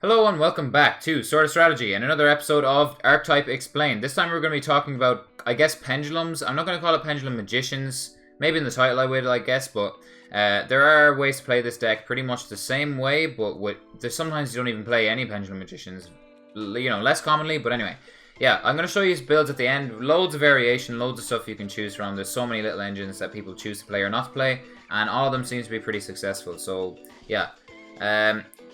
Hello and welcome back to Sorta Strategy and another episode of Archetype Explained. This time we're going to be talking about, I guess, pendulums. I'm not going to call it Pendulum Magicians. Maybe in the title I will, I guess, but there are ways to play this deck pretty much the same way, but there's sometimes you don't even play any Pendulum Magicians. You know, less commonly, but anyway. Yeah, I'm going to show you builds at the end. Loads of variation, loads of stuff you can choose from. There's so many little engines that people choose to play or not to play, and all of them seem to be pretty successful. So, yeah.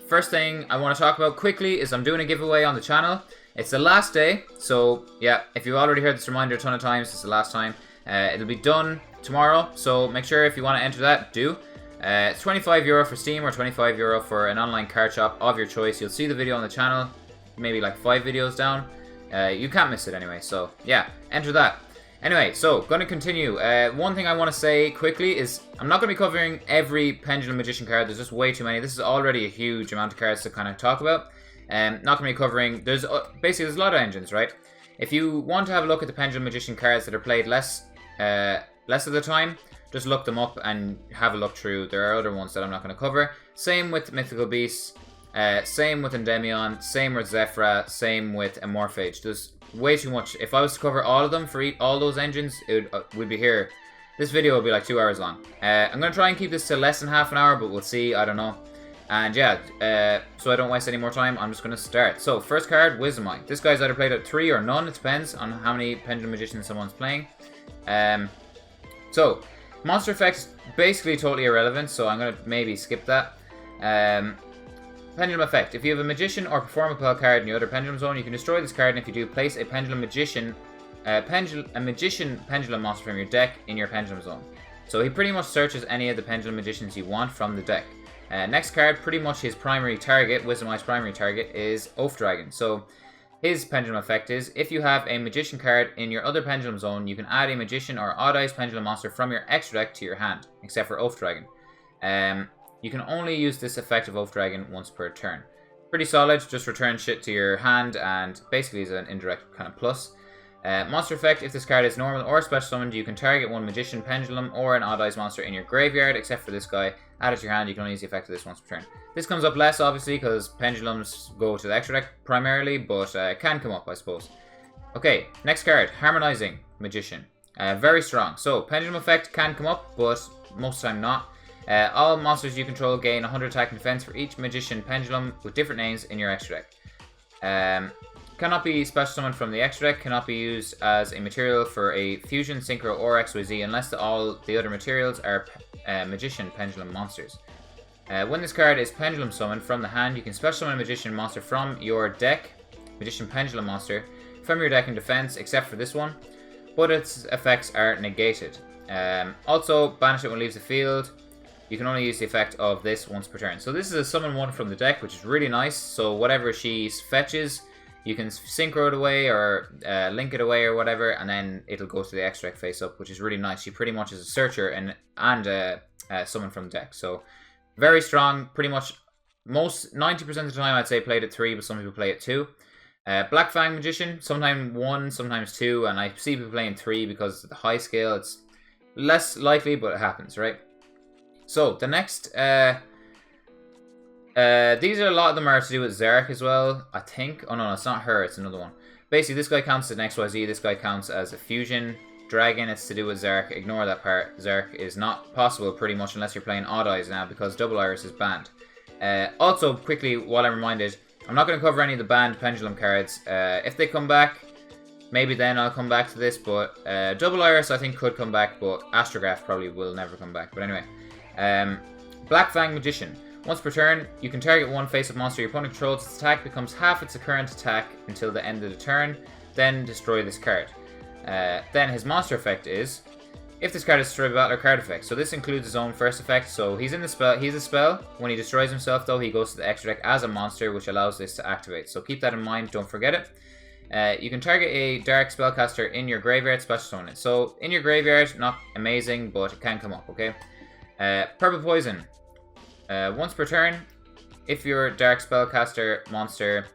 First thing I want to talk about quickly is I'm doing a giveaway on the channel. It's the last day, so yeah, if you've already heard this reminder a ton of times, it's the last time. It'll be done tomorrow, so make sure if you want to enter that, do. It's €25 for Steam or €25 for an online card shop of your choice. You'll see the video on the channel, maybe like 5 videos down. You can't miss it anyway, so yeah, enter that. Anyway, so, going to continue. One thing I want to say quickly is I'm not going to be covering every Pendulum Magician card. There's just way too many. This is already a huge amount of cards to kind of talk about. Not going to be covering... basically, there's a lot of engines, right? If you want to have a look at the Pendulum Magician cards that are played less of the time, just look them up and have a look through. There are other ones that I'm not going to cover. Same with Mythical Beasts. Same with Endymion. Same with Zefra. Same with Amorphage. There's way too much. If I was to cover all of them for all those engines, we'd be here. This video will be like 2 hours long. I'm going to try and keep this to less than half an hour, but we'll see. I don't know. And yeah, so I don't waste any more time, I'm just going to start. So, first card, Wisdom Eye. This guy's either played at 3 or none. It depends on how many Pendulum Magicians someone's playing. So, monster effects, basically totally irrelevant, so I'm going to maybe skip that. Pendulum effect. If you have a magician or performapal card in your other pendulum zone, you can destroy this card, and if you do, place a pendulum magician pendulum monster from your deck in your pendulum zone. So he pretty much searches any of the pendulum magicians you want from the deck. Next card, pretty much his primary target, Wisdom Eye's primary target, is Oath Dragon. So his pendulum effect is, if you have a magician card in your other pendulum zone, you can add a magician or odd eyes pendulum monster from your extra deck to your hand, except for Oath Dragon. You can only use this effect of Oath Dragon once per turn. Pretty solid, just return shit to your hand and basically is an indirect kind of plus. Monster effect, if this card is normal or special summoned, you can target one magician, pendulum, or an odd eyes monster in your graveyard, except for this guy. Add it to your hand, you can only use the effect of this once per turn. This comes up less, obviously, because pendulums go to the extra deck primarily, but can come up, I suppose. Okay, next card, Harmonizing Magician. Very strong. So, pendulum effect can come up, but most of the time not. All monsters you control gain 100 attack and defense for each magician pendulum with different names in your extra deck. Cannot be special summoned from the extra deck, cannot be used as a material for a fusion, synchro, or XYZ unless all the other materials are magician pendulum monsters. When this card is pendulum summoned from the hand, you can special summon a magician monster from your deck, magician pendulum monster, from your deck in defense, except for this one, but its effects are negated. Also, banish it when it leaves the field. You can only use the effect of this once per turn. So this is a summon one from the deck, which is really nice. So whatever she fetches, you can synchro it away or link it away or whatever, and then it'll go to the extra deck face up, which is really nice. She pretty much is a searcher and summon from the deck. So very strong. Pretty much 90% of the time I'd say played at 3, but some people play at 2. Black Fang Magician, sometimes 1, sometimes 2, and I see people playing 3 because of the high scale. It's less likely, but it happens, right? So, the next, these are a lot of them are to do with Zerk as well, I think. Oh no, it's not her, it's another one. Basically, this guy counts as an XYZ, this guy counts as a fusion dragon, it's to do with Zerk. Ignore that part. Zerk is not possible pretty much unless you're playing Odd Eyes now because Double Iris is banned. Also, quickly, while I'm reminded, I'm not going to cover any of the banned Pendulum cards. If they come back, maybe then I'll come back to this, but Double Iris I think could come back, but Astrograph probably will never come back. But anyway. Black Fang Magician. Once per turn, you can target one face-up monster your opponent controls. Its attack becomes half its current attack until the end of the turn. Then destroy this card. Then his monster effect is, if this card is destroyed by battle or card effect. So this includes his own first effect. So he's in the spell. He's a spell. When he destroys himself, though, he goes to the extra deck as a monster, which allows this to activate. So keep that in mind. Don't forget it. You can target a dark spellcaster in your graveyard, special summon it. So in your graveyard, not amazing, but it can come up. Okay. Purple Poison. Once per turn, if your Dark Spellcaster monster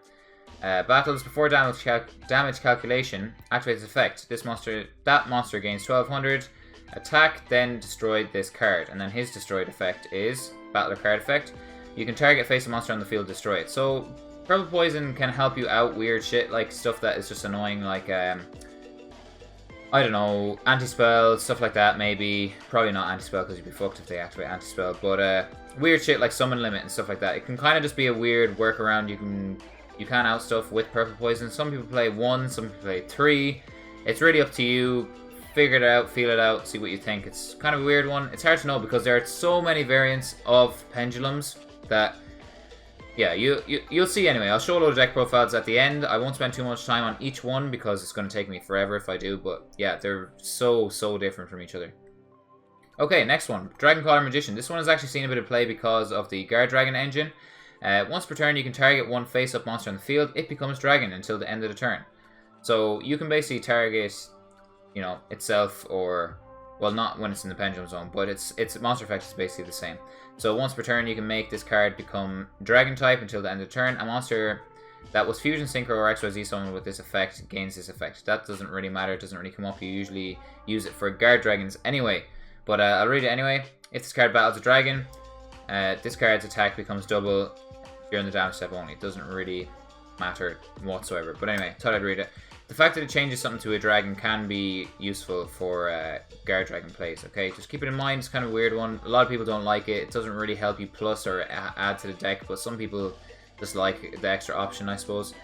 battles before damage calculation, activates effect. That monster gains 1200 attack, then destroy this card. And then his destroyed effect is battle or card effect. You can target face a monster on the field, destroy it. So Purple Poison can help you out weird shit, like stuff that is just annoying, like, I don't know, anti-spell, stuff like that, maybe. Probably not anti-spell, because you'd be fucked if they activate anti-spell, but, weird shit like summon limit and stuff like that. It can kind of just be a weird workaround. You can out stuff with Purple Poison. Some people play 1, some people play 3. It's really up to you. Figure it out, feel it out, see what you think. It's kind of a weird one. It's hard to know because there are so many variants of pendulums that, yeah, you'll see anyway. I'll show a load of deck profiles at the end. I won't spend too much time on each one because it's going to take me forever if I do. But yeah, they're so different from each other. Okay, next one. Dragoncaller Magician. This one has actually seen a bit of play because of the Guard Dragon engine. Once per turn, you can target one face-up monster on the field. It becomes Dragon until the end of the turn. So you can basically target, you know, itself or... Well, not when it's in the Pendulum Zone, but its monster effect is basically the same. So once per turn, you can make this card become Dragon type until the end of the turn. A monster that was Fusion, Synchro, or XYZ summoned with this effect gains this effect. That doesn't really matter. It doesn't really come up. You usually use it for Guard Dragons anyway. But I'll read it anyway. If this card battles a dragon, this card's attack becomes double during the damage step only. It doesn't really matter whatsoever. But anyway, thought I'd read it. The fact that it changes something to a dragon can be useful for Guard Dragon plays, okay? Just keep it in mind, it's kind of a weird one. A lot of people don't like it. It doesn't really help you plus or add to the deck, but some people just like the extra option, I suppose.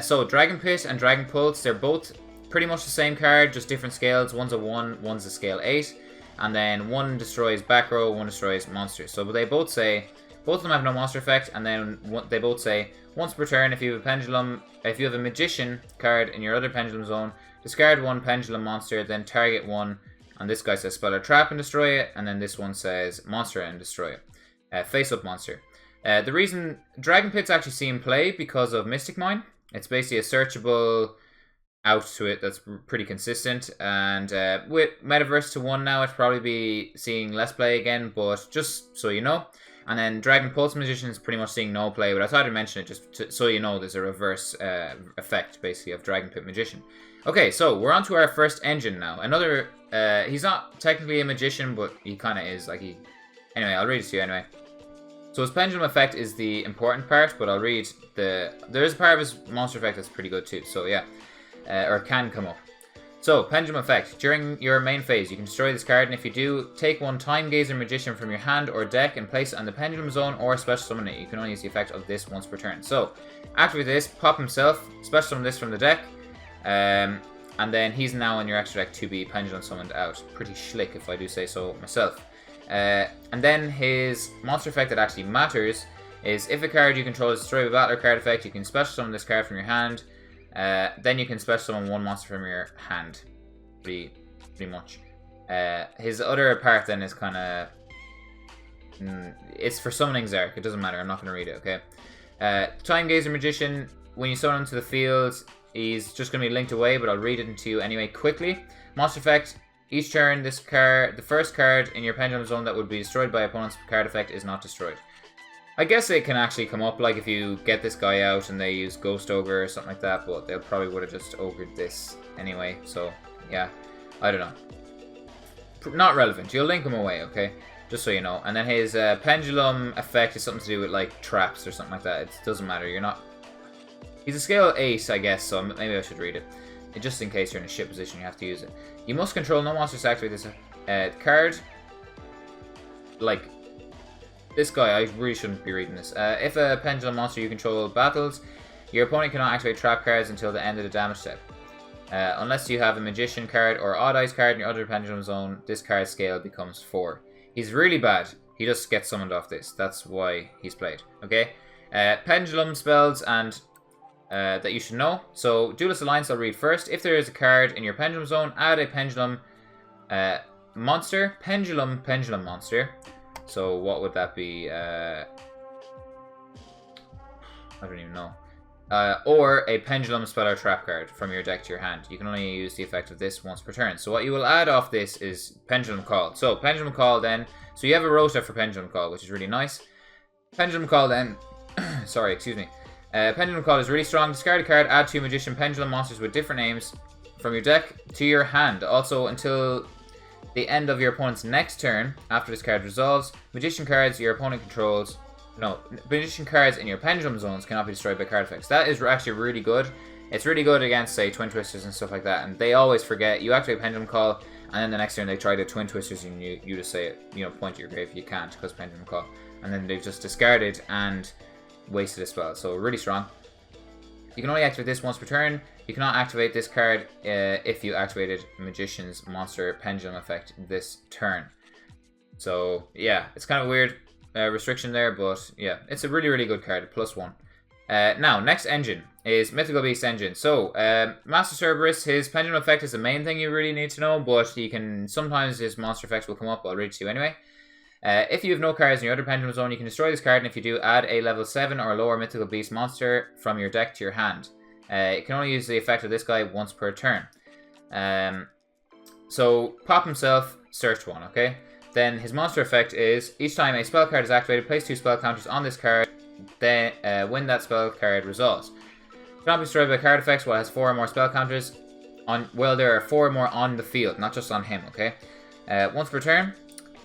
So, Dragon Pit and Dragon Pulse, they're both pretty much the same card, just different scales. One's a 1, one's a scale 8. And then one destroys back row, one destroys monsters. So they both say, both of them have no monster effect, and then they both say, once per turn, if you have a Magician card in your other Pendulum Zone, discard one Pendulum monster, then target one, and this guy says Spell or Trap and destroy it, and then this one says Monster and destroy it. Face-up monster. The reason Dragon Pit's actually seen play because of Mystic Mine. It's basically a searchable out to it that's pretty consistent, and with Metaverse to 1 now, it'll probably be seeing less play again, but just so you know. And then Dragon Pulse Magician is pretty much seeing no play, but I thought I'd mention it just so you know there's a reverse effect, basically, of Dragon Pit Magician. Okay, so we're on to our first engine now. Another, he's not technically a magician, but he kind of is, like he... Anyway, I'll read it to you anyway. So his Pendulum effect is the important part, but I'll read the... There is a part of his monster effect that's pretty good too, so yeah. Or can come up. So, Pendulum effect. During your main phase, you can destroy this card, and if you do, take one Time Gazer Magician from your hand or deck and place it on the Pendulum Zone or special summon it. You can only use the effect of this once per turn. So, activate this, pop himself, special summon this from the deck, and then he's now in your extra deck to be Pendulum Summoned out. Pretty schlick, if I do say so myself. And then his monster effect that actually matters is if a card you control is destroyed with battle or card effect, you can special summon this card from your hand. Then you can special summon one monster from your hand. Pretty much. His other part then is kind of... it's for summoning Zerk. It doesn't matter. I'm not going to read it, okay? Time Gazer Magician, when you summon him to the field, he's just going to be linked away, but I'll read it to you anyway quickly. Monster effect. Each turn, this card, the first card in your Pendulum Zone that would be destroyed by opponent's card effect is not destroyed. I guess it can actually come up, like if you get this guy out and they use Ghost Ogre or something like that, but they probably would have just ogred this anyway, so yeah, I don't know. Not relevant, you'll link him away, okay? Just so you know. And then his Pendulum effect is something to do with like traps or something like that. It doesn't matter, you're not... He's a scale 8, I guess, so maybe I should read it. Just in case you're in a shit position, you have to use it. You must control no monsters to activate this card. Like... This guy, I really shouldn't be reading this. If a Pendulum monster you control battles, your opponent cannot activate trap cards until the end of the damage step. Unless you have a Magician card or Odd Eyes card in your other Pendulum Zone, this card's scale becomes 4. He's really bad. He just gets summoned off this. That's why he's played. Okay? Pendulum spells and that you should know. So, Duelist Alliance I'll read first. If there is a card in your Pendulum Zone, add a Pendulum monster. Pendulum monster. So what would that be? I don't even know. Or a Pendulum spell or trap card from your deck to your hand. You can only use the effect of this once per turn. So what you will add off this is Pendulum Call. So Pendulum Call then. So you have a rota for Pendulum Call, which is really nice. Pendulum Call then. Sorry, excuse me. Pendulum Call is really strong. Discard a card. Add 2 Magician Pendulum monsters with different names from your deck to your hand. Also, until the end of your opponent's next turn, after this card resolves, Magician cards your opponent controls No, magician cards in your pendulum zones cannot be destroyed by card effects. That is actually really good. It's really good against, say, Twin Twisters and stuff like that, and they always forget. You activate Pendulum Call, and then the next turn they try to Twin Twisters, and you just say, point to your grave. You can't, because Pendulum Call. And then they've just discarded and wasted a spell. So, really strong. You can only activate this once per turn. You cannot activate this card if you activated Magician's Monster Pendulum effect this turn. So, yeah, it's kind of weird restriction there, but yeah, it's a really, really good card, +1. Now, next engine is Mythical Beasts engine. So, Master Cerberus, his Pendulum effect is the main thing you really need to know, but he can, sometimes his monster effects will come up, I'll read it to you anyway. If you have no cards in your other Pendulum zone, you can destroy this card, and if you do, add a level 7 or lower Mythical Beast monster from your deck to your hand. It can only use the effect of this guy once per turn. So, pop himself, search 1, okay? Then his monster effect is, each time a spell card is activated, place 2 spell counters on this card, then when that spell card resolves. Cannot be destroyed by card effects while it has 4 or more spell counters. Well, there are 4 more on the field, not just on him, okay? Once per turn,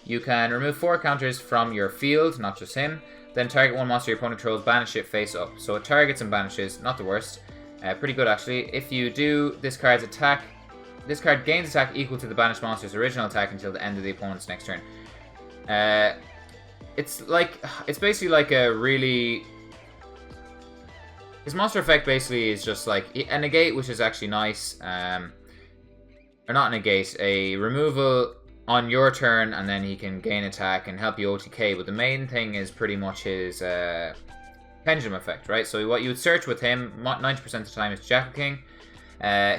you can remove 4 counters from your field, not just him. Then target one monster your opponent controls, banish it face up. So it targets and banishes, not the worst. Pretty good actually. If you do this card's attack, this card gains attack equal to the banished monster's original attack until the end of the opponent's next turn. It's basically like a really... His monster effect basically is just like a negate, which is actually nice. Or not negate, a removal on your turn, and then he can gain attack and help you OTK. But the main thing is pretty much his pendulum effect, right? So what you would search with him 90% of the time is Jackal King.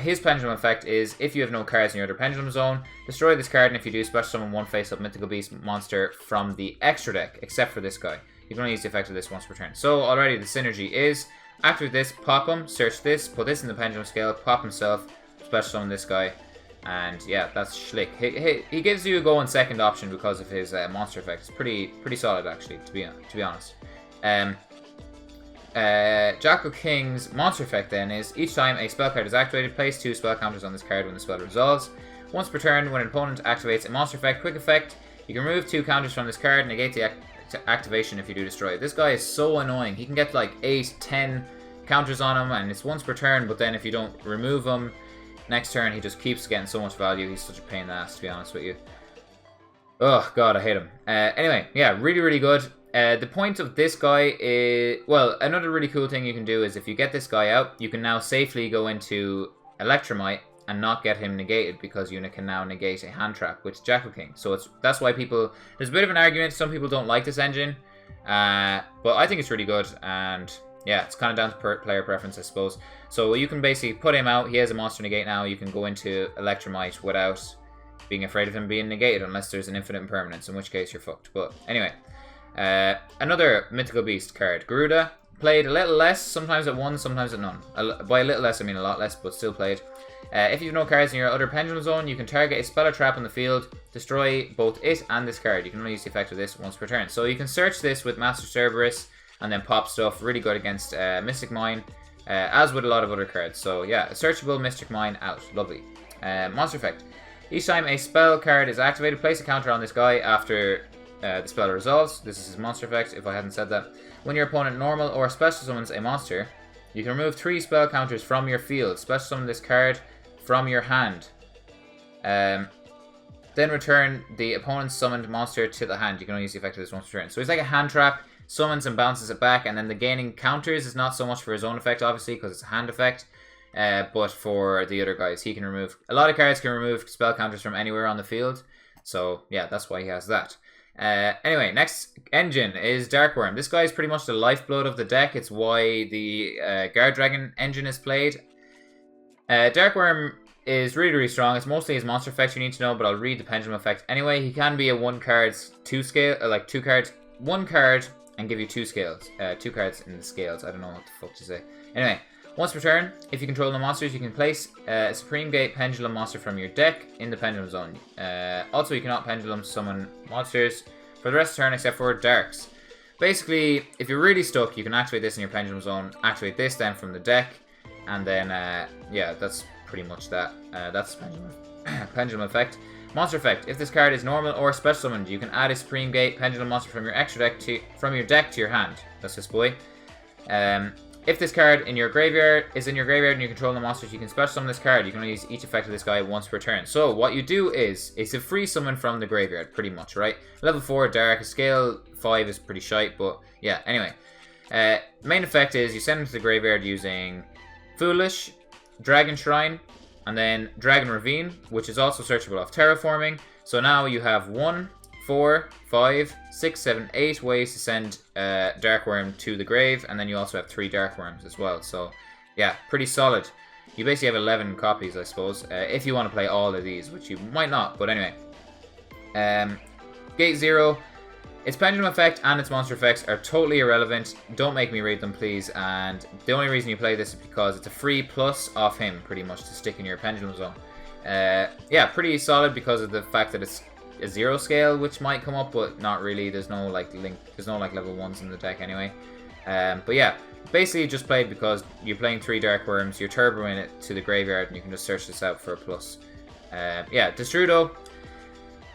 His pendulum effect is, if you have no cards in your other pendulum zone, destroy this card, and if you do, special summon one face-up Mythical Beast monster from the extra deck, except for this guy. You can only use the effect of this once per turn. So already the synergy is, after this, pop him, search this, put this in the pendulum scale, pop himself, special summon this guy, and yeah, that's schlick. He gives you a go on second option because of his monster effect. It's pretty solid actually, to be honest. Jackal King's monster effect then is, each time a spell card is activated, place 2 spell counters on this card when the spell resolves. Once per turn, when an opponent activates a monster effect, quick effect, you can remove 2 counters from this card, negate the activation if you do destroy it. This guy is so annoying. He can get like 8, 10 counters on him, and it's once per turn, but then if you don't remove him, next turn he just keeps getting so much value. He's such a pain in the ass, to be honest with you. Oh god, I hate him. Anyway, yeah, really, really good. The point of this guy is, well, another really cool thing you can do is if you get this guy out, you can now safely go into Electromite and not get him negated, because you can now negate a hand trap with Jackal King. So that's why there's a bit of an argument. Some people don't like this engine, but I think it's really good, and yeah, it's kind of down to player preference, I suppose. So you can basically put him out. He has a monster negate now. You can go into Electromite without being afraid of him being negated, unless there's an infinite impermanence, in which case you're fucked. But anyway, another Mythical Beast card, Garuda, played a little less, sometimes at 1, sometimes at none. By a little less, I mean a lot less, but still played. If you have no cards in your other pendulum zone, you can target a spell or trap on the field, destroy both it and this card. You can only use the effect of this once per turn. So you can search this with Master Cerberus and then pop stuff. Really good against Mystic Mine, as with a lot of other cards. So yeah, a searchable Mystic Mine out. Lovely. Monster effect. Each time a spell card is activated, place a counter on this guy after the spell resolves. This is his monster effect, if I hadn't said that. When your opponent normal or special summons a monster, you can remove 3 spell counters from your field. Special summon this card from your hand. Then return the opponent's summoned monster to the hand. You can only use the effect of this once per turn. So he's like a hand trap, summons and bounces it back, and then the gaining counters is not so much for his own effect, obviously, because it's a hand effect. But for the other guys, he can remove... A lot of cards can remove spell counters from anywhere on the field. So, yeah, that's why he has that. Anyway, next engine is Darkworm. This guy is pretty much the lifeblood of the deck. It's why the Guard Dragon engine is played. Darkworm is really, really strong. It's mostly his monster effect you need to know, but I'll read the pendulum effect anyway. He can be a 1 cards 2 scale, like 2 cards, 1 card, and give you 2 scales. 2 cards in the scales. I don't know what the fuck to say. Anyway, once per turn, if you control the monsters, you can place a Supreme Gate Pendulum monster from your deck in the Pendulum Zone. Also, you cannot Pendulum summon monsters for the rest of the turn except for Darks. Basically, if you're really stuck, you can activate this in your Pendulum Zone, activate this then from the deck, and then, yeah, that's pretty much that. That's Pendulum effect. Monster effect. If this card is normal or special summoned, you can add a Supreme Gate Pendulum monster from your deck to your hand. That's this boy. If this card is in your graveyard and you control the monsters, you can special summon this card. You can only use each effect of this guy once per turn. So what you do is, it's a free summon from the graveyard, pretty much, right? Level 4 Dark, scale 5 is pretty shite, but yeah, anyway. Main effect is you send him to the graveyard using Foolish, Dragon Shrine, and then Dragon Ravine, which is also searchable off Terraforming. So now you have 1, 4, 5, 6, 7, 8 ways to send Dark Worm to the grave, and then you also have 3 Dark Worms as well. So yeah, pretty solid. You basically have 11 copies, I suppose, if you want to play all of these, which you might not, but anyway. Gate 0, its Pendulum effect and its monster effects are totally irrelevant. Don't make me read them, please. And the only reason you play this is because it's a free plus off him, pretty much, to stick in your Pendulum Zone. Yeah, pretty solid because of the fact that it's a 0 scale, which might come up, but not really. There's no like level 1s in the deck anyway. But yeah, basically just played because you're playing 3 Dark Worms, you're turboing it to the graveyard, and you can just search this out for a plus. Yeah, Destrudo,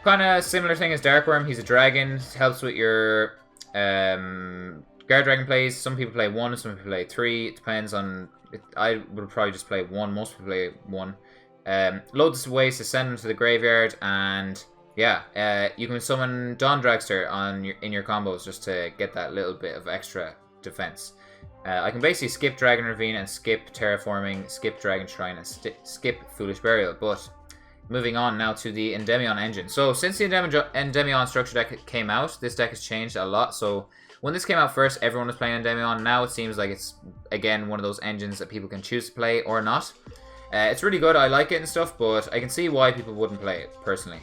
kind of similar thing as Dark Worm. He's a dragon, helps with your Guard Dragon plays. Some people play 1, some people play 3. It depends on. I would probably just play 1. Most people play 1. Loads of ways to send them to the graveyard, and yeah, you can summon Dawn Dragster in your combos just to get that little bit of extra defense. I can basically skip Dragon Ravine and skip Terraforming, skip Dragon Shrine, and skip Foolish Burial. But moving on now to the Endymion engine. So since the Endymion structure deck came out, this deck has changed a lot. So when this came out first, everyone was playing Endymion. Now it seems like it's, again, one of those engines that people can choose to play or not. It's really good, I like it and stuff, but I can see why people wouldn't play it, personally.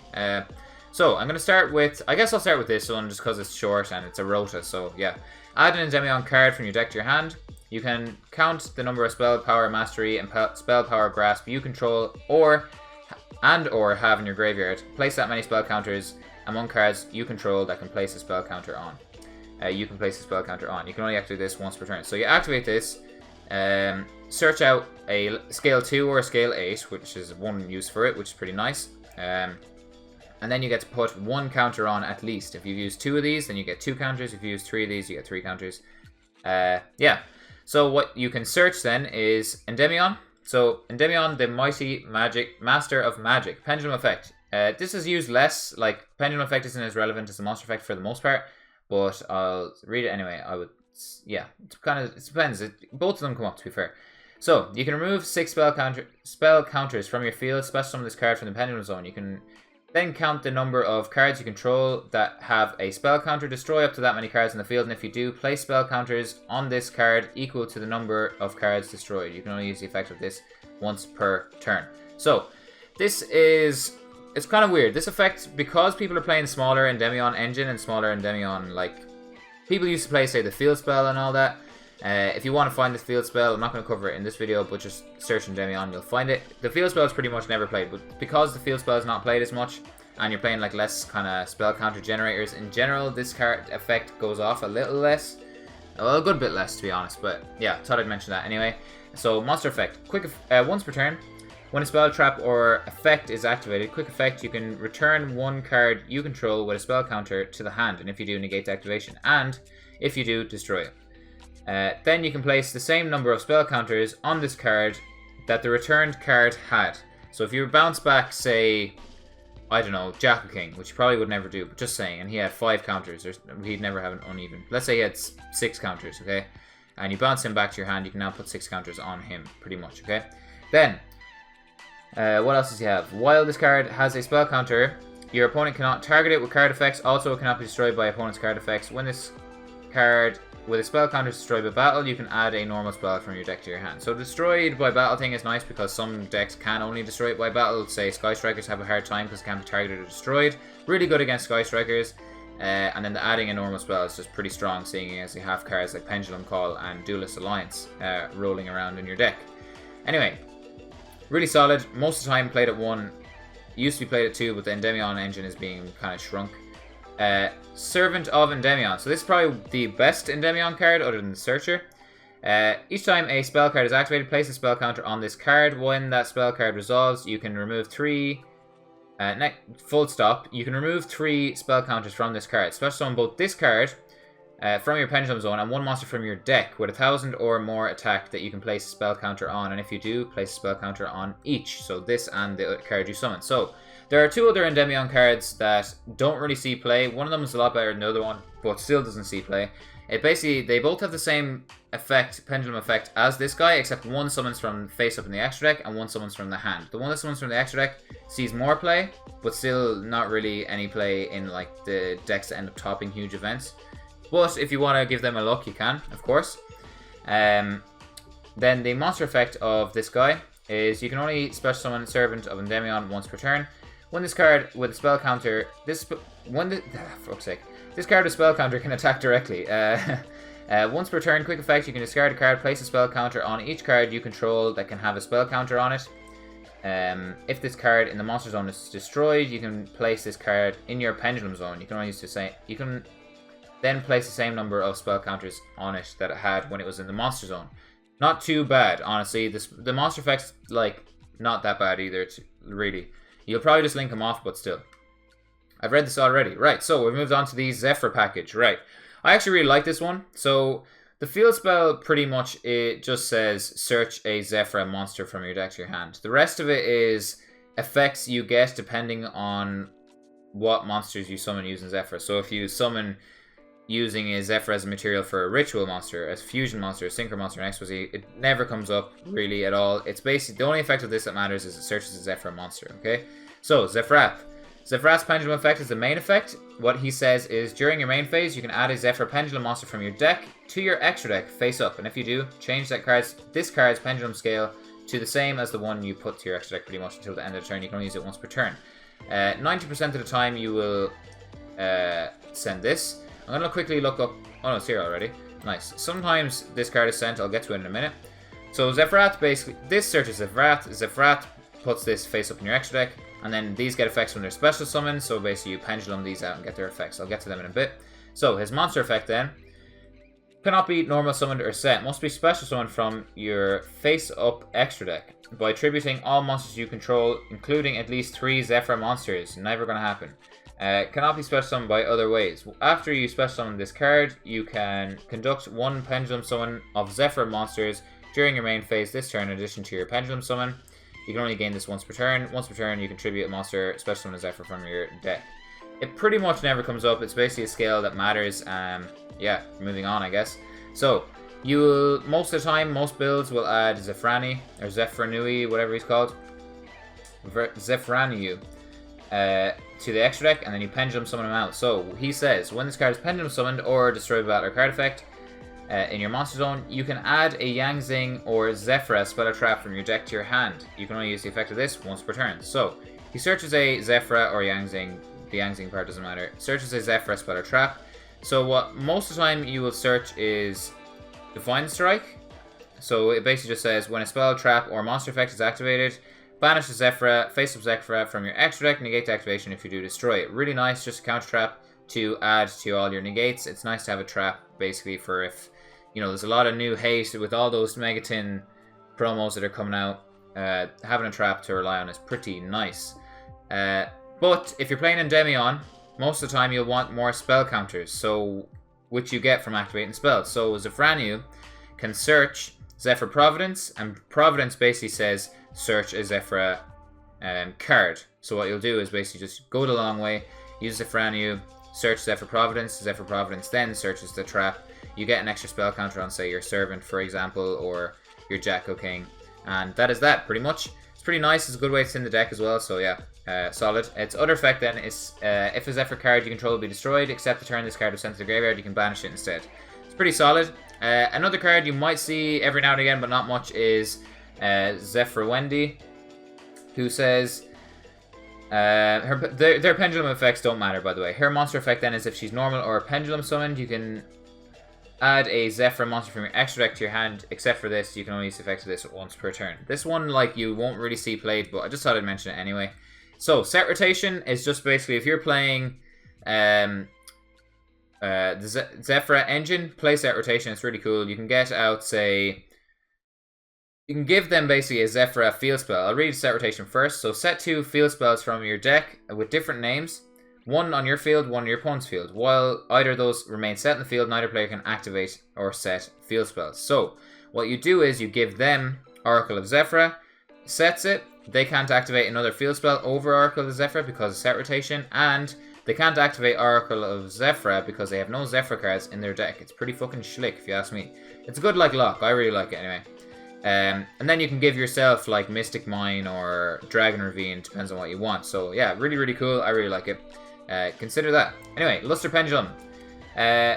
So I'm going to start with, I guess I'll start with this one just because it's short and it's a rota, so yeah. Add an Endymion card from your deck to your hand. You can count the number of Spell Power Mastery and Spell Power Grasp you control or have in your graveyard. Place that many spell counters among cards you control that can place a spell counter on. You can only activate this once per turn. So you activate this, search out a scale 2 or a scale 8, which is one use for it, which is pretty nice. And then you get to put 1 counter on at least. If you use 2 of these, then you get 2 counters. If you use 3 of these, you get 3 counters. Yeah. So what you can search then is Endymion. So Endymion, the mighty master of magic. Pendulum effect. This is used less. Like, Pendulum effect isn't as relevant as the monster effect for the most part, but I'll read it anyway. Yeah, it depends. Both of them come up, to be fair. So you can remove 6 spell counters from your field. Special summon this card from the Pendulum Zone. You can then count the number of cards you control that have a spell counter. Destroy up to that many cards in the field, and if you do, place spell counters on this card equal to the number of cards destroyed. You can only use the effect of this once per turn. So this is, it's kind of weird. This effect, because people are playing smaller Endymion engine and smaller Endymion, like, people used to play, say, the field spell and all that. If you want to find this field spell, I'm not going to cover it in this video, but just search Endymion, you'll find it. The field spell is pretty much never played, but because the field spell is not played as much, and you're playing like less kind of spell counter generators in general, this card effect goes off a little less. Well, a good bit less, to be honest, but yeah, thought I'd mention that anyway. So, monster effect. Quick, once per turn, when a spell trap or effect is activated, quick effect, you can return 1 card you control with a spell counter to the hand, and if you do, negate the activation, and if you do, destroy it. Then you can place the same number of spell counters on this card that the returned card had. So if you bounce back, say, I don't know, Jackal King, which you probably would never do, but just saying, and he had 5 counters, he'd never have an uneven. Let's say he had 6 counters, okay? And you bounce him back to your hand, you can now put 6 counters on him, pretty much, okay? Then, what else does he have? While this card has a spell counter, your opponent cannot target it with card effects. Also, it cannot be destroyed by opponent's card effects. When this card with a spell counter is destroyed by battle, you can add a normal spell from your deck to your hand. So destroyed by battle thing is nice because some decks can only destroy it by battle. Say Sky Strikers have a hard time because it can't be targeted or destroyed. Really good against Sky Strikers. And then adding a normal spell is just pretty strong, seeing as you have cards like Pendulum Call and Duelist Alliance rolling around in your deck. Anyway, really solid. Most of the time played at 1. Used to be played at 2, but the Endymion engine is being kind of shrunk. Servant of Endymion. So this is probably the best Endymion card other than the Searcher. Each time a spell card is activated, place a spell counter on this card. When that spell card resolves, you can remove 3 Full stop. You can remove 3 spell counters from this card. Special summon both this card from your Pendulum Zone and 1 monster from your deck with 1,000 or more attack that you can place a spell counter on. And if you do, place a spell counter on each. So this and the card you summon. So there are 2 other Endymion cards that don't really see play. One of them is a lot better than the other one, but still doesn't see play. They both have the same effect, pendulum effect, as this guy, except one summons from face up in the extra deck and one summons from the hand. The one that summons from the extra deck sees more play, but still not really any play in like the decks that end up topping huge events. But if you want to give them a look, you can, of course. Then the monster effect of this guy is you can only special summon Servant of Endymion once per turn. When this card with a spell counter, this card with spell counter can attack directly. Once per turn, quick effect, you can discard a card, place a spell counter on each card you control that can have a spell counter on it. If this card in the monster zone is destroyed, you can place this card in your Pendulum Zone. You can then place the same number of spell counters on it that it had when it was in the monster zone. Not too bad, honestly. The monster effect's like not that bad either, really. You'll probably just link them off, but still. I've read this already. Right, so we've moved on to the Zefra package. Right, I actually really like this one. So the field spell pretty much it just says search a Zefra monster from your deck to your hand. The rest of it is effects you get depending on what monsters you summon using Zefra. So if you summon using a Zefra as a material for a ritual monster, as fusion monster, a synchro monster, an exquisite, it never comes up really at all. It's basically the only effect of this that matters is it searches a Zefra monster. Okay, so Zefra. Zephra's pendulum effect is the main effect. What he says is during your main phase, you can add a Zefra pendulum monster from your deck to your extra deck face up, and if you do, change this card's pendulum scale to the same as the one you put to your extra deck pretty much until the end of the turn. You can only use it once per turn. 90% of the time you will send this. I'm going to quickly look up... Oh no, it's here already. Nice. Sometimes this card is sent. I'll get to it in a minute. So Zefrat, basically... This searches Zefrat. Zefrat puts this face up in your extra deck. And then these get effects when they're special summoned. So basically you pendulum these out and get their effects. I'll get to them in a bit. So his monster effect then cannot be normal summoned or set. Must be special summoned from your face up extra deck by attributing all monsters you control, including at least 3 Zefra monsters. Never going to happen. Cannot be special summoned by other ways. After you special summon this card, you can conduct 1 pendulum summon of Zephyr monsters during your main phase this turn in addition to your pendulum summon. You can only gain this once per turn. Once per turn, you contribute a monster special summon a Zephyr from your deck. It pretty much never comes up. It's basically a scale that matters. Yeah, moving on, I guess. So, you will, most of the time, most builds will add Zefrani, or Zefranui, whatever he's called. Zefraniu. To the extra deck, and then you pendulum summon him out. So he says, when this card is pendulum summoned or destroyed by battle or card effect in your monster zone, you can add a Yangzing or Zefra spell or trap from your deck to your hand. You can only use the effect of this once per turn. So he searches a Zefra or Yangzing, the Yangzing part doesn't matter, searches a Zefra spell or trap. So what most of the time you will search is Divine Strike. So it basically just says, when a spell, trap, or monster effect is activated, banish the Zefra, face up Zefra from your extra deck, negate the activation if you do destroy it. Really nice, just a counter trap to add to all your negates. It's nice to have a trap, basically, for if, you know, there's a lot of new hate with all those Megatin promos that are coming out. Having a trap to rely on is pretty nice. But if you're playing Endymion, most of the time you'll want more spell counters, so which you get from activating spells. So Zefranu can search Zephyr Providence, and Providence basically says search a Zefra card. So what you'll do is basically just go the long way, use Zefranu, search Zephyr Providence then searches the trap. You get an extra spell counter on, say, your Servant, for example, or your Jacko King. And that is that, pretty much. It's pretty nice, it's a good way to send the deck as well, so yeah, solid. Its other effect then is, if a Zephyr card you control will be destroyed, except the turn this card was sent to the graveyard, you can banish it instead. It's pretty solid. Another card you might see every now and again, but not much, is Zefra Wendy, who says their pendulum effects don't matter, by the way. Her monster effect then is if she's normal or pendulum summoned, you can add a Zefra monster from your extra deck to your hand. Except for this, you can only use the effect of this once per turn. This one, like, you won't really see played, but I just thought I'd mention it anyway. So set rotation is just basically if you're playing the Zefra engine, play set rotation. It's really cool. You can get out, say, you can give them basically a Zefra field spell. I'll read set rotation first. So set 2 field spells from your deck with different names. One on your field, one on your opponent's field. While either of those remain set in the field, neither player can activate or set field spells. So what you do is you give them Oracle of Zefra, sets it. They can't activate another field spell over Oracle of Zefra because of set rotation, and they can't activate Oracle of Zefra because they have no Zefra cards in their deck. It's pretty fucking schlick if you ask me. It's a good like lock. I really like it anyway. And then you can give yourself like Mystic Mine or Dragon Ravine, depends on what you want. So yeah, really, really cool. I really like it. Consider that. Anyway, Luster Pendulum.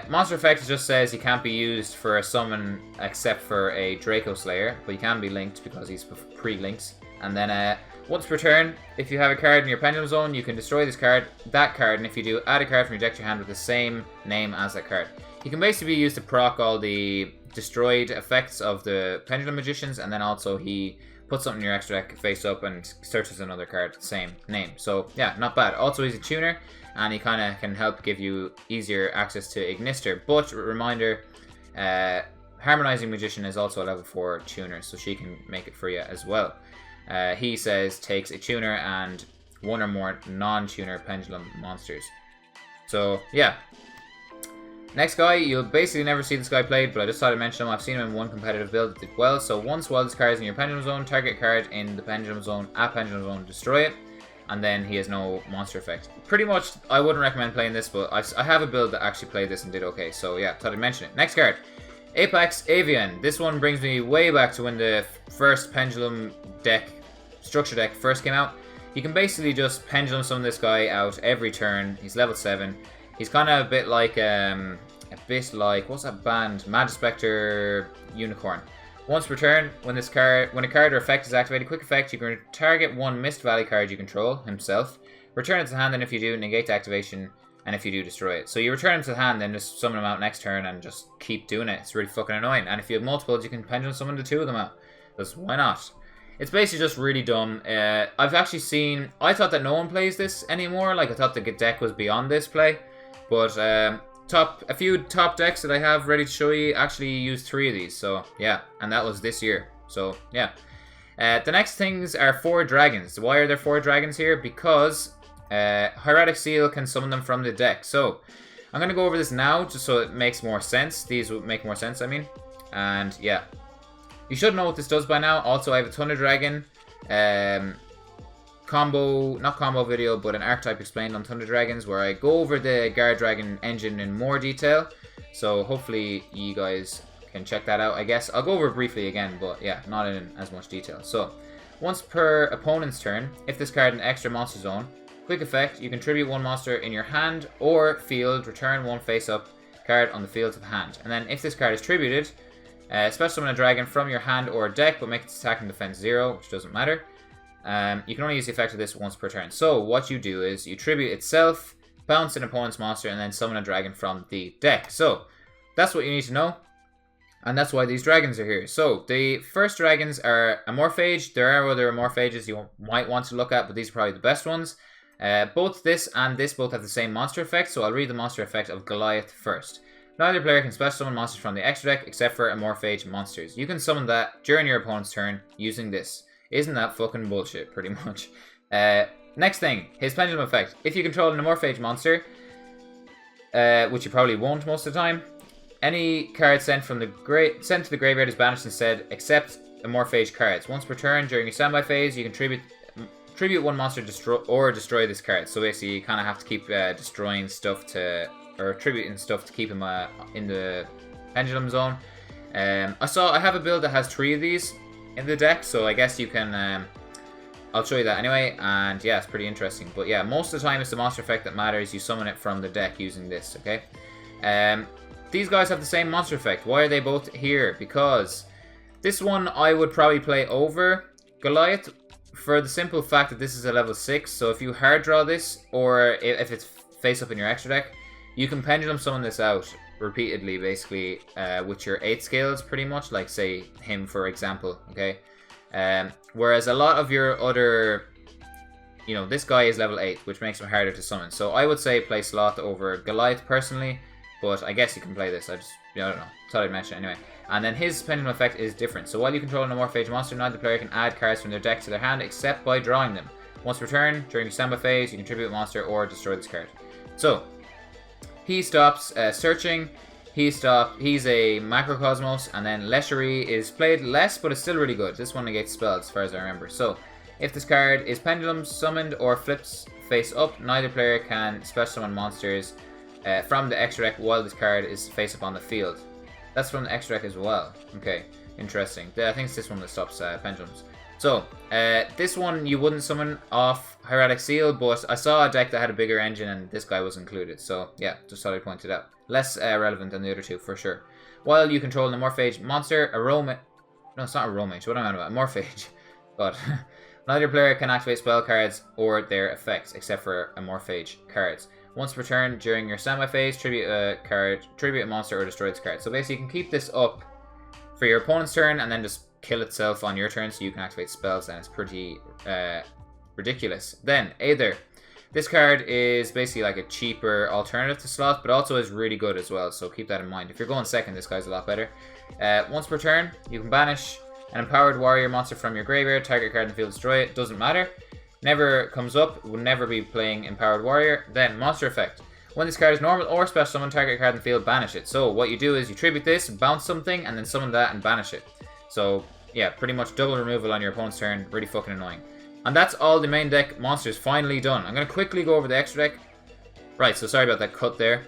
Monster effect just says he can't be used for a summon except for a Draco Slayer, but he can be linked because he's pre-linked. And then once per turn, if you have a card in your Pendulum Zone, you can destroy that card, and if you do, add a card from your deck to your hand with the same name as that card. He can basically be used to proc all the destroyed effects of the Pendulum Magicians, and then also he puts something in your extra deck face up and searches another card, same name. So yeah, not bad. Also he's a tuner, and he kind of can help give you easier access to Ignister. But reminder, Harmonizing Magician is also a level 4 tuner, so she can make it for you as well. He says takes a tuner and one or more non-tuner pendulum monsters. So yeah. Next guy, you'll basically never see this guy played, but I just thought I'd mention him. I've seen him in one competitive build that did well. So once while this card is in your Pendulum Zone, target card in the Pendulum Zone at Pendulum Zone, destroy it. And then he has no monster effect. Pretty much, I wouldn't recommend playing this, but I have a build that actually played this and did okay. So yeah, thought I'd mention it. Next card, Apex Avian. This one brings me way back to when the first Pendulum deck, structure deck, first came out. You can basically just Pendulum summon this guy out every turn. He's level 7. He's kind of a bit like, what's that band? Magispector Unicorn. Once per turn, when a card or effect is activated, quick effect, you can target one Mist Valley card you control, himself. Return it to the hand, and if you do, negate the activation, and if you do, destroy it. So you return him to the hand, then just summon him out next turn, and just keep doing it. It's really fucking annoying. And if you have multiples, you can Pendulum summon the 2 of them out. Because why not? It's basically just really dumb. I've actually seen... I thought that no one plays this anymore. Like, I thought the deck was beyond this play. But a few top decks that I have ready to show you actually use 3 of these. So yeah, and that was this year. So yeah. The next things are 4 dragons. Why are there 4 dragons here? Because Hieratic Seal can summon them from the deck. So I'm going to go over this now just so it makes more sense. These will make more sense, I mean. And yeah. You should know what this does by now. Also, I have a Thunder Dragon not combo video, but an Archetype Explained on Thunder Dragons, where I go over the Guard Dragon engine in more detail. So hopefully you guys can check that out, I guess. I'll go over it briefly again, but yeah, not in as much detail. So, once per opponent's turn, if this card in extra monster zone, quick effect, you contribute 1 monster in your hand or field, return 1 face-up card on the field to the hand. And then if this card is tributed, special summon a dragon from your hand or deck, but make its attack and defense 0, which doesn't matter. You can only use the effect of this once per turn. So what you do is you tribute itself, bounce an opponent's monster, and then summon a dragon from the deck. So that's what you need to know, and that's why these dragons are here. So the first dragons are Amorphage. There are other Amorphages you might want to look at, but these are probably the best ones. Both this and this both have the same monster effect, so I'll read the monster effect of Goliath first. Neither player can special summon monsters from the extra deck except for Amorphage monsters. You can summon that during your opponent's turn using this. Isn't that fucking bullshit, pretty much? Next thing, his Pendulum effect. If you control an Amorphage monster, which you probably won't most of the time, any card sent to the graveyard is banished instead, except Amorphage cards. Once per turn, during your standby phase, you can tribute 1 monster destroy this card. So basically, you kind of have to keep destroying stuff or tributing stuff to keep him in the Pendulum Zone. I have a build that has 3 of these in the deck, so I guess you can I'll show you that anyway, and yeah, it's pretty interesting. But yeah, most of the time it's the monster effect that matters. You summon it from the deck using this, okay? These guys have the same monster effect. Why are they both here? Because this one I would probably play over Goliath for the simple fact that this is a level 6, so if you hard draw this, or if it's face up in your extra deck, you can Pendulum summon this out repeatedly, basically, with your 8 scales, pretty much, like, say, him, for example, okay? Whereas a lot of your other, this guy is level 8, which makes him harder to summon. So I would say play Sloth over Goliath, personally, but I guess you can play this. I don't know. Thought I'd mention it anyway. And then his Pendulum effect is different. So while you control an Amorphage monster, neither player can add cards from their deck to their hand except by drawing them. Once per turn, during your standby phase, you can tribute a monster or destroy this card. So, he stops searching. He's a Macrocosmos, and then Lechery is played less, but it's still really good. This one negates spells, as far as I remember. So, if this card is Pendulum summoned or flips face up, neither player can special summon monsters from the extra deck while this card is face up on the field. That's from the extra deck as well. Okay, interesting. I think it's this one that stops Pendulums. So, this one you wouldn't summon off Hieratic Seal, but I saw a deck that had a bigger engine and this guy was included. So, yeah, just thought I'd point it out. Less relevant than the other two, for sure. While you control an Amorphage monster, no, it's not Aromage. What am I on about? Amorphage. God. Neither player can activate spell cards or their effects, except for Amorphage cards. Once per turn, during your standby phase, tribute a monster, or destroy this card. So basically, you can keep this up for your opponent's turn, and then just kill itself on your turn, so you can activate spells, and it's pretty ridiculous. Then, Aether. This card is basically like a cheaper alternative to Sloth, but also is really good as well, so keep that in mind. If you're going second, this guy's a lot better. Once per turn, you can banish an empowered warrior monster from your graveyard, target card in the field, destroy it, doesn't matter. Never comes up, would never be playing empowered warrior. Then, monster effect. When this card is normal or special summon, target card in the field, banish it. So what you do is you tribute this, bounce something, and then summon that and banish it. So, yeah, pretty much double removal on your opponent's turn, really fucking annoying. And that's all the main deck monsters finally done. I'm going to quickly go over the extra deck. Right, so sorry about that cut there.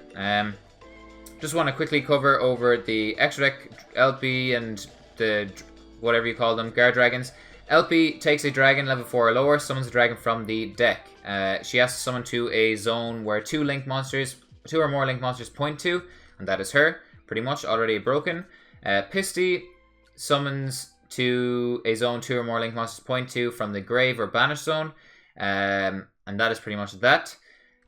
Just want to quickly cover over the extra deck, LP and the, whatever you call them, Guard Dragons. LP takes a dragon level 4 or lower, summons a dragon from the deck. She has to summon to a zone where two or more link monsters point to, and that is her, pretty much, already broken. Pisty summons to a zone 2 or more link monsters point to from the grave or banish zone, and that is pretty much that.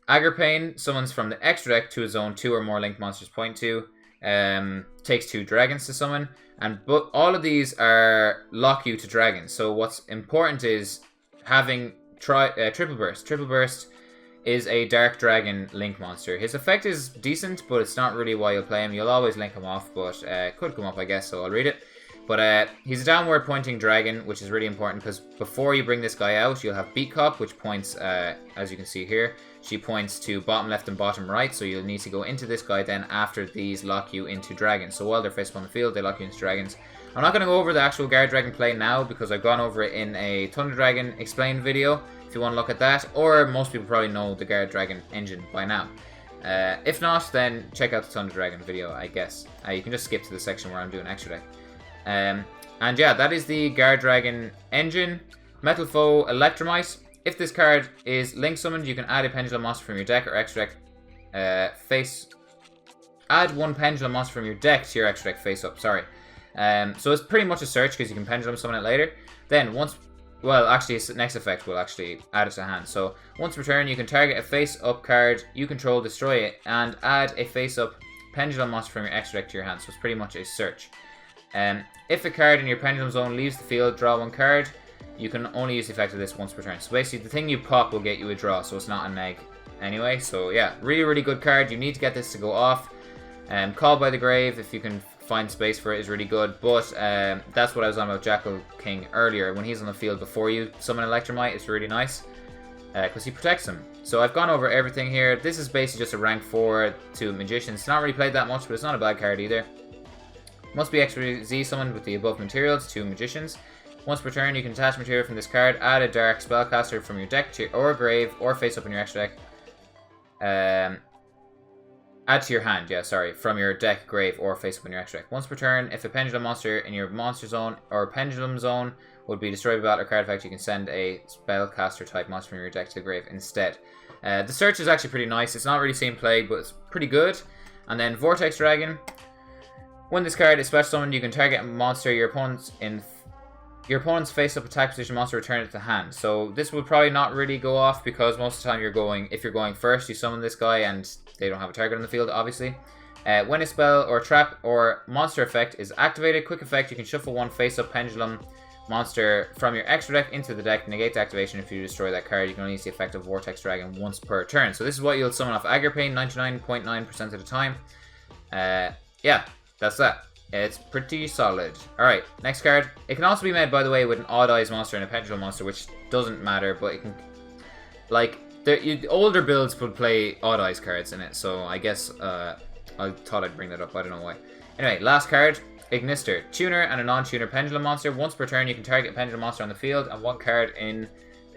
Agripane summons from the extra deck to a zone 2 or more link monsters point to, takes 2 dragons to summon, but all of these are lock you to dragons. So what's important is having Triple Burst. Triple Burst is a Dark Dragon link monster. His effect is decent, but it's not really why you'll play him. You'll always link him off, but could come up, I guess, so I'll read it. But he's a downward pointing dragon, which is really important because before you bring this guy out, you'll have Beat Cop, which points, as you can see here, she points to bottom left and bottom right, so you'll need to go into this guy then after these lock you into dragons. So while they're face up on the field, they lock you into dragons. I'm not going to go over the actual Guard Dragon play now because I've gone over it in a Thunder Dragon Explained video, if you want to look at that, or most people probably know the Guard Dragon engine by now. If not, then check out the Thunder Dragon video, I guess. You can just skip to the section where I'm doing extra deck. And yeah, that is the Guard Dragon engine. Metal Foe Electromite. If this card is link summoned, you can add a Pendulum monster from your deck or extra deck add one Pendulum monster from your deck to your extra deck face up, sorry. So it's pretty much a search because you can Pendulum summon it later. Then actually its next effect will actually add it to hand. So once per turn, you can target a face up card you control, destroy it, and add a face up Pendulum monster from your extra deck to your hand. So it's pretty much a search. If a card in your Pendulum zone leaves the field, draw one card. You can only use the effect of this once per turn. So basically, the thing you pop will get you a draw, so it's not a neg anyway. So yeah, really, really good card. You need to get this to go off. Call by the Grave, if you can find space for it, is really good. But that's what I was on about Jackal King earlier. When he's on the field before you summon Electromite, it's really nice because he protects him. So I've gone over everything here. This is basically just a rank 4 to Magicians. It's not really played that much, but it's not a bad card either. Must be extra Z summoned with the above materials to Magicians. Once per turn, you can attach material from this card, add a Dark Spellcaster from your deck to or grave, or face up in your extra deck. Add to your hand, from your deck, grave, or face up in your extra deck. Once per turn, if a Pendulum monster in your monster zone or Pendulum zone would be destroyed by battle or card effect, you can send a Spellcaster type monster from your deck to the grave instead. The search is actually pretty nice. It's not really seen played, but it's pretty good. And then Vortex Dragon. When this card is special summoned, you can target a monster your opponent's face-up attack position monster, return it to hand. So this will probably not really go off because most of the time if you're going first, you summon this guy and they don't have a target on the field, obviously. When a spell or trap or monster effect is activated, quick effect, you can shuffle one face-up Pendulum monster from your extra deck into the deck, negate the activation. If you destroy that card, you can only use the effect of Vortex Dragon once per turn. So this is what you'll summon off Agripane 99.9% of the time. Yeah, that's that. It's pretty solid. Alright, next card. It can also be made, by the way, with an Odd Eyes monster and a Pendulum monster, which doesn't matter, but it can... Like, older builds would play Odd Eyes cards in it, so I guess I thought I'd bring that up. I don't know why. Anyway, last card. Ignister. Tuner and a non-tuner Pendulum monster. Once per turn, you can target a Pendulum monster on the field, and one card in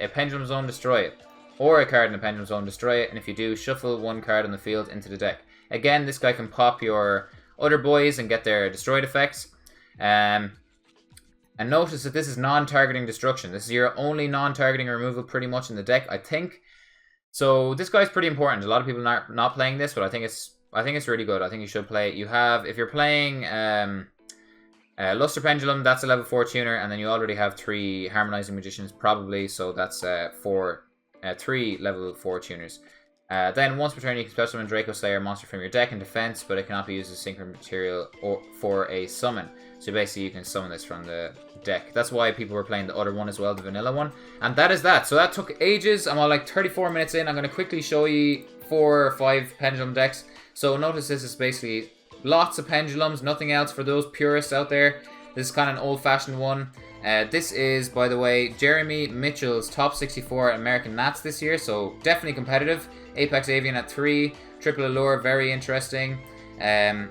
a Pendulum Zone, destroy it. Or a card in a Pendulum Zone, destroy it, and if you do, shuffle one card on the field into the deck. Again, this guy can pop your other boys and get their destroyed effects. And notice that this is non-targeting destruction. This is your only non-targeting removal pretty much in the deck, I think. So this guy's pretty important. A lot of people are not playing this, but I think it's really good. I think you should play it. You have, if you're playing Luster Pendulum, that's a level 4 tuner, and then you already have 3 Harmonizing Magicians probably, so that's 3 level 4 tuners. Then once per turn you can special summon Draco Slayer monster from your deck in defense, but it cannot be used as synchro material or for a summon. So basically you can summon this from the deck. That's why people were playing the other one as well, the vanilla one. And that is that. So that took ages. I'm all like 34 minutes in. I'm going to quickly show you 4 or 5 pendulum decks. So notice this is basically lots of pendulums, nothing else for those purists out there. This is kind of an old-fashioned one. This is, by the way, Jeremy Mitchell's top 64 American Nats this year, so definitely competitive. Apex Avian at 3, Triple Allure, very interesting. I'm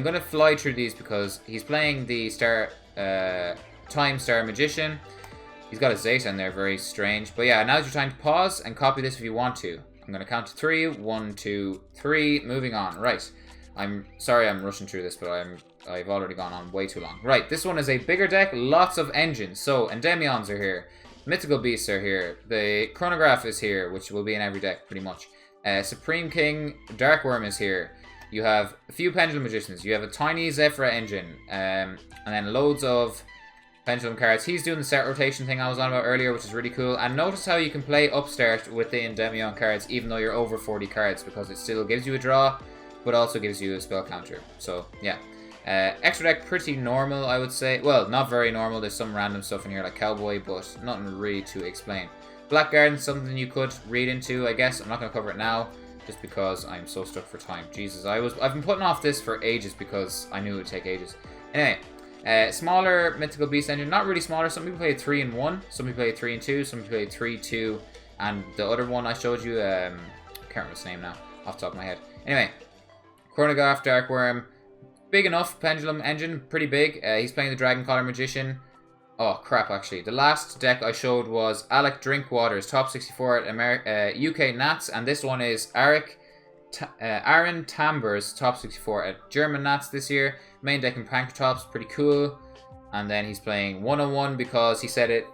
going to fly through these because he's playing the Time Star Magician. He's got a Zeta in there, very strange. But yeah, now's your time to pause and copy this if you want to. I'm going to count to 3. 1, 2, 3. Moving on. Right. I'm sorry I'm rushing through this, but I've already gone on way too long. Right, this one is a bigger deck, lots of engines. So, Endymions are here, Mythical Beasts are here, the Chronograph is here, which will be in every deck, pretty much. Supreme King, Dark Worm is here. You have a few Pendulum Magicians, you have a tiny Zefra engine, and then loads of Pendulum cards. He's doing the set rotation thing I was on about earlier, which is really cool. And notice how you can play Upstart with the Endymion cards, even though you're over 40 cards, because it still gives you a draw, but also gives you a spell counter. So, yeah. Extra deck, pretty normal, I would say. Well, not very normal. There's some random stuff in here like Cowboy, but nothing really to explain. Black Garden, something you could read into, I guess. I'm not going to cover it now, just because I'm so stuck for time. Jesus, I've been putting off this for ages because I knew it would take ages. Anyway, smaller Mythical Beast engine. Not really smaller. Some people play 3 and 1. Some people play 3 and 2. Some people play 3, 2. And the other one I showed you, I can't remember its name now, off the top of my head. Anyway. Chronograph, Dark Worm, big enough Pendulum engine, pretty big. He's playing the Dragon Collar Magician. Oh crap, actually. The last deck I showed was Alec Drinkwater's top 64 at UK Nats, and this one is Aaron Tamber's top 64 at German Nats this year. Main deck in Pankratops, pretty cool. And then he's playing 101 because he said it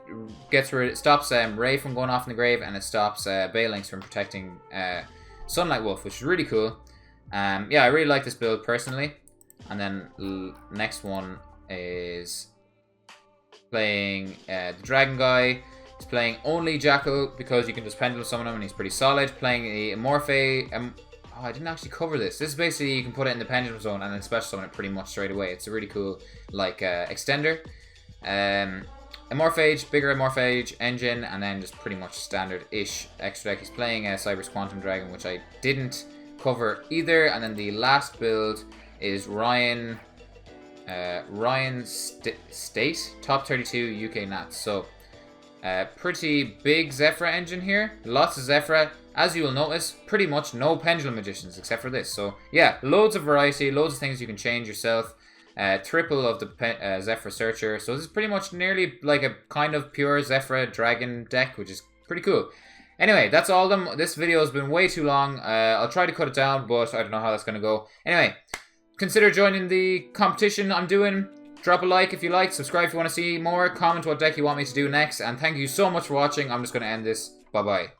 stops Ray from going off in the grave, and it stops Balinx from protecting Sunlight Wolf, which is really cool. Yeah, I really like this build personally. And then next one is playing the Dragon Guy. He's playing only Jackal because you can just Pendulum summon him and he's pretty solid. Playing the Amorphage. Oh, I didn't actually cover this. This is basically you can put it in the Pendulum Zone and then special summon it pretty much straight away. It's a really cool like extender. Amorphage, bigger Amorphage engine, and then just pretty much standard-ish extra deck. He's playing Cyber's Quantum Dragon, which I didn't cover either. And then the last build is Ryan State, top 32 UK Nats. So pretty big Zefra engine here, lots of Zefra. As you will notice, pretty much no Pendulum Magicians except for this. So yeah, loads of variety, loads of things you can change yourself. Triple of the Zefra Searcher. So this is pretty much nearly like a kind of pure Zefra Dragon deck, which is pretty cool. Anyway, that's all of them. This video has been way too long. I'll try to cut it down, but I don't know how that's going to go. Anyway, consider joining the competition I'm doing. Drop a like if you like. Subscribe if you want to see more. Comment what deck you want me to do next. And thank you so much for watching. I'm just going to end this. Bye-bye.